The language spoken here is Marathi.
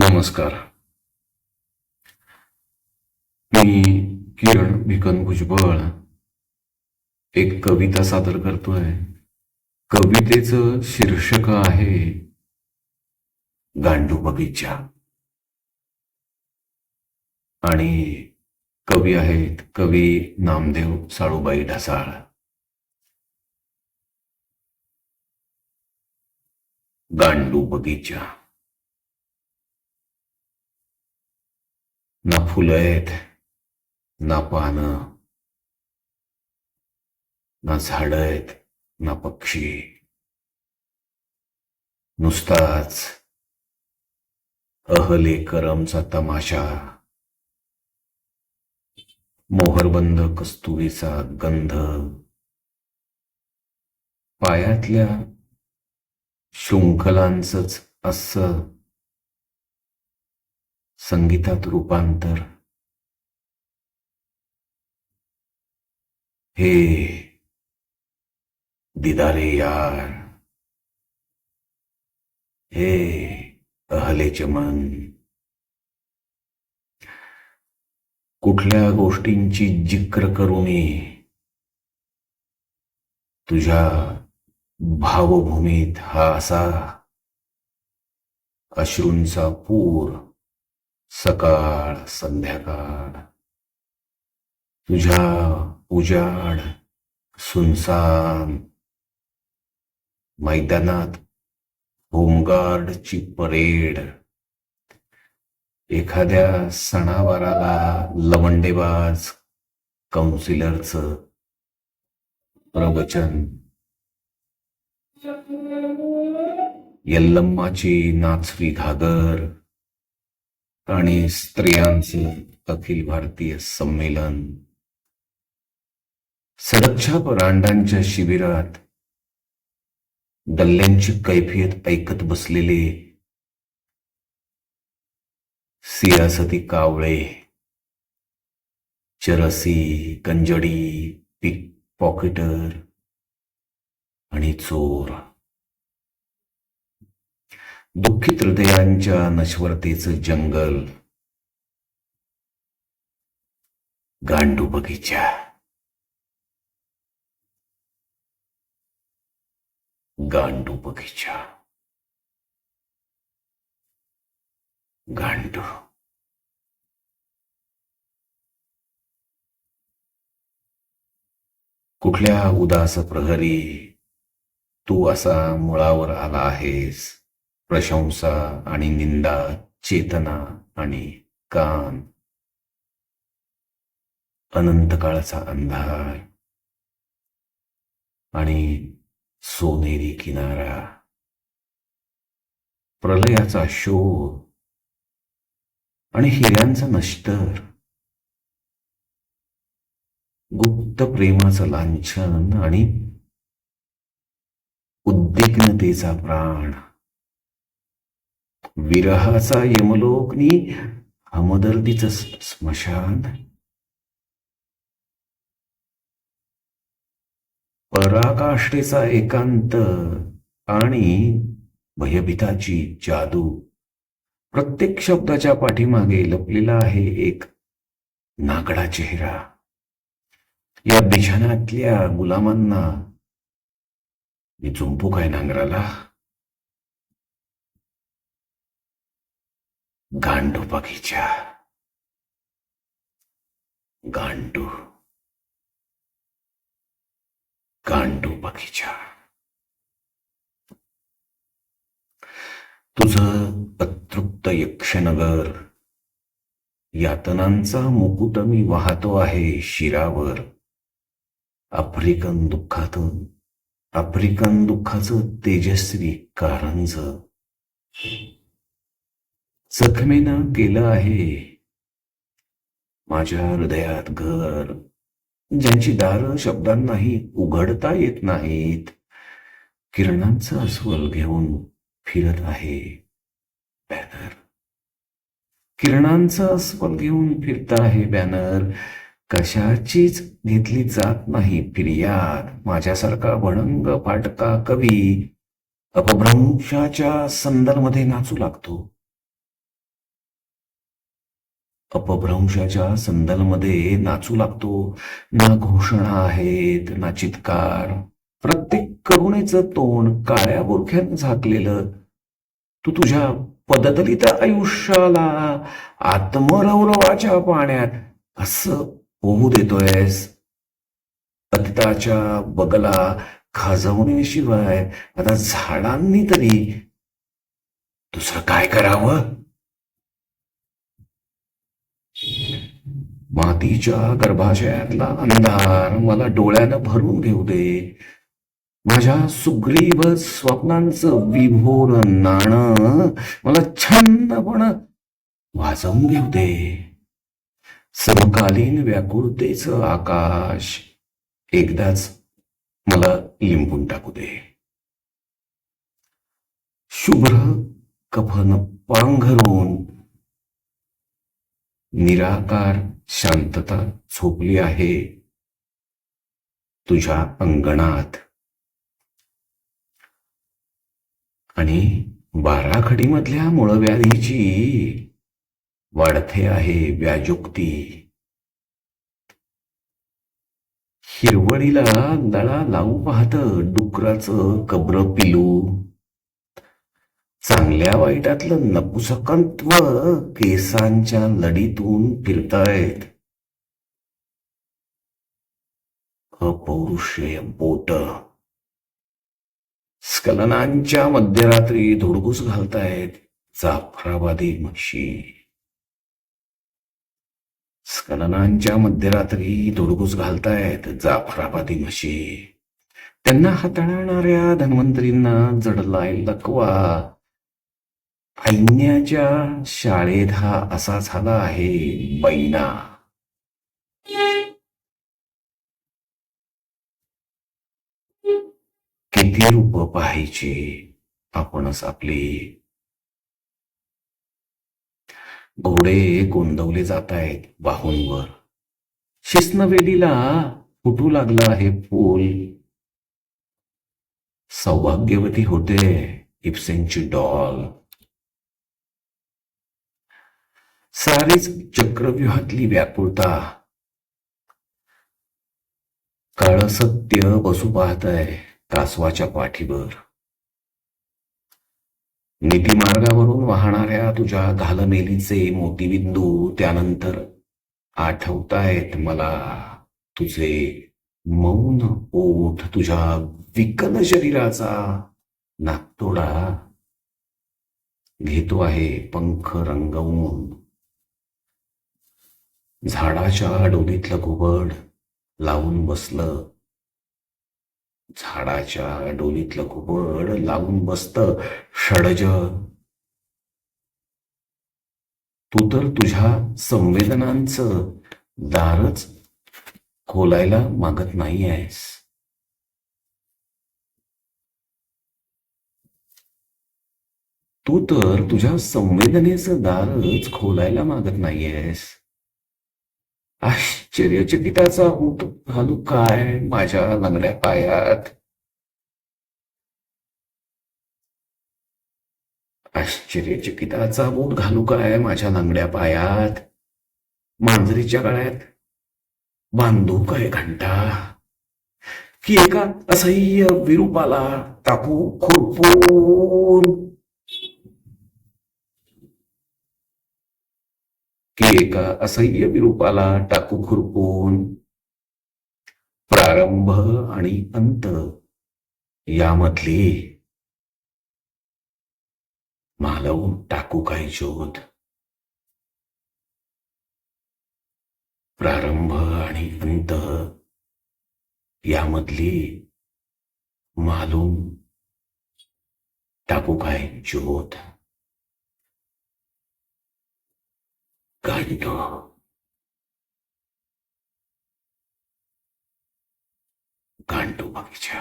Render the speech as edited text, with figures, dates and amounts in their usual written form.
नमस्कार. मी किरण भिकन भुजबळ एक कविता सादर करतोय. कवितेचं शीर्षक आहे गांडू बगीचा आणि कवी आहेत कवी नामदेव साळुबाई ढसाळ. गांडू बगीचा. ना फुलं आहेत, ना पानं, ना झाड आहेत, ना पक्षी. नुसताच अहले करमचा तमाशा. मोहरबंद कस्तुरीचा गंध. पायातल्या शृंखलांचंच असं संगीतात रूपांतर. हे दिदारे यार, हे अहले चमन. कुठल्या गोष्टींची जिक्र करूनी तुझ्या भावभूमीत हा असा अश्रूंचा पूर. सकाळ संध्याकाळ तुझ्या उजाड सुनसान मैदानात होमगार्डची परेड. एखाद्या सणावाराला लवंडेबाज काउन्सिलरचं प्रवचन. यल्लम्माची नाचवी घागर आणि स्त्रियांचे अखिल भारतीय संमेलन. सडकछाप रांडांच्या शिबिरात डल्ल्यांची कैफियत ऐकत बसलेले सियासती कावळे. चरसी, कंजडी, पिक पॉकेटर आणि चोर. दुःखित हृदयांच्या नश्वरतेचं जंगल. गांडू बगीचा. गांडू बगीचा. गांडू. कुठल्या उदास प्रहरी तू असा मुळावर आला आहेस. प्रशंसा आणि निंदा, चेतना आणि कान. अनंत काळाचा अंधार आणि सोनेरी किनारा. प्रलयाचा शोध आणि हिऱ्यांचा नष्टर. गुप्त प्रेमाचं लांछन आणि उद्विग्नतेचा प्राण. विरहाचा यमलोकनी हमदर्दीचं स्मशान. पराकाष्ठेचा एकांत आणि भयभीताची जादू. प्रत्येक शब्दाच्या पाठीमागे लपलेला आहे एक नागडा चेहरा. या बिछाण्यातल्या गुलामांना मी चुंपू काय नांगराला. गांडू बगीचा. गांडू. गांडू बगीचा. तुझं अतृप्त यक्षनगर. यातनांचा मुकुट मी वाहतो आहे शिरावर. आफ्रिकन दुःखाचं तेजस्वी कारंज. जखमेनं केलं आहे माझ्या हृदयात घर. ज्यांची दारं शब्दांनाही उघडता येत नाहीत. किरणांचं अस्वल घेऊन फिरत आहे बॅनर. किरणांचं अस्वल घेऊन फिरत आहे बॅनर. कशाचीच घेतली जात नाही फिर्याद. माझ्यासारखा भडंग फाटका कवी अपभ्रंशाच्या संदलमध्ये नाचू लागतो. अपभ्रंशाच्या संदलमध्ये नाचू लागतो. ना घोषणा आहेत ना चित्कार. प्रत्येक करुणेचं तोंड काळ्या बुरख्यानं झाकलेलं. तू तुझ्या पददलित आयुष्याला आत्मरौरवाच्या पाण्यात असं पोहू देतोयस. अतीताच्या बगला खाजवण्याशिवाय आता झाडांनी तरी दुसरं काय करावं. मातीच्या गर्भाशयातला अंधार मला डोळ्यानं भरून घेऊ दे. माझ्या सुग्रीव स्वप्नांचं विभोर नाणं मला छानपण वाजवून घेऊ दे. समकालीन व्याकुळतेचं आकाश एकदाच मला लिंबून टाकू दे. शुभ्र कफन पांघरून निराकार शांतता झोपली आहे तुझ्या अंगणात. आणि बाराखडीमधल्या मुळव्याधीची वाढते आहे व्याजुक्ती. हिरवळीला लळा लावू पाहत डुकराचं कब्र पिलू. चांगल्या वाईटातलं नपुसकत्व केसांच्या लढीतून फिरतायत. अपौरुषेय बोट स्खलनांच्या मध्यरात्री धुडगूस घालतायत जाफराबादी म्हशी. स्खलनांच्या मध्यरात्री धुडगूस घालतायत जाफराबादी म्हशी. त्यांना हाताळणाऱ्या धन्वंतरींना जडलाय लकवा. ऐन्याच्या शाळेत हा असा झाला आहे बैना. किती रूप पाहायचे आपणच आपले. घोडे गोंदवले जात आहेत बाहूंवर. शिस्नवेलीला फुटू लागलं आहे फूल. सौभाग्यवती होते इब्सेनची डॉल. सारीच चक्रव्यूहातली व्याकुळता काळ सत्य बसू पाहतय कासवाच्या पाठीवर. नीतिमार्गावरून वाहणाऱ्या तुझ्या घालमेलीचे मोतीबिंदू त्यानंतर आठवतायत मला तुझे मौन ओठ. तुझ्या विकल शरीराचा नाकतोडा घेतो आहे पंख रंगवून. झाडाच्या डोलीतलं घुबड लावून बसलं. झाडाच्या डोलीतलं घुबड लावून बसत षडज. तू तर तुझ्या संवेदनांचं दारच खोलायला मागत नाहीयेस. तू तर तुझ्या संवेदनेचं दारच खोलायला मागत नाहीयेस. आश्चर्यचकिताचा ऊट घालू काय माझ्या लंगड्या पायात. आश्चर्यचकिताचा बूट घालू काय माझ्या लंगड्या पायात. मांजरीच्या गळ्यात बांधू काय घंटा. की एका असह्य विरूपाला टाकू खुरपून. की एका असह्य विरूपाला टाकू खुरपून. प्रारंभ आणि अंत यामधली मालवून टाकू काय ज्योत. प्रारंभ आणि अंत यामधली मालूम टाकू काय ज्योत. गांडो गांडो बगीचा.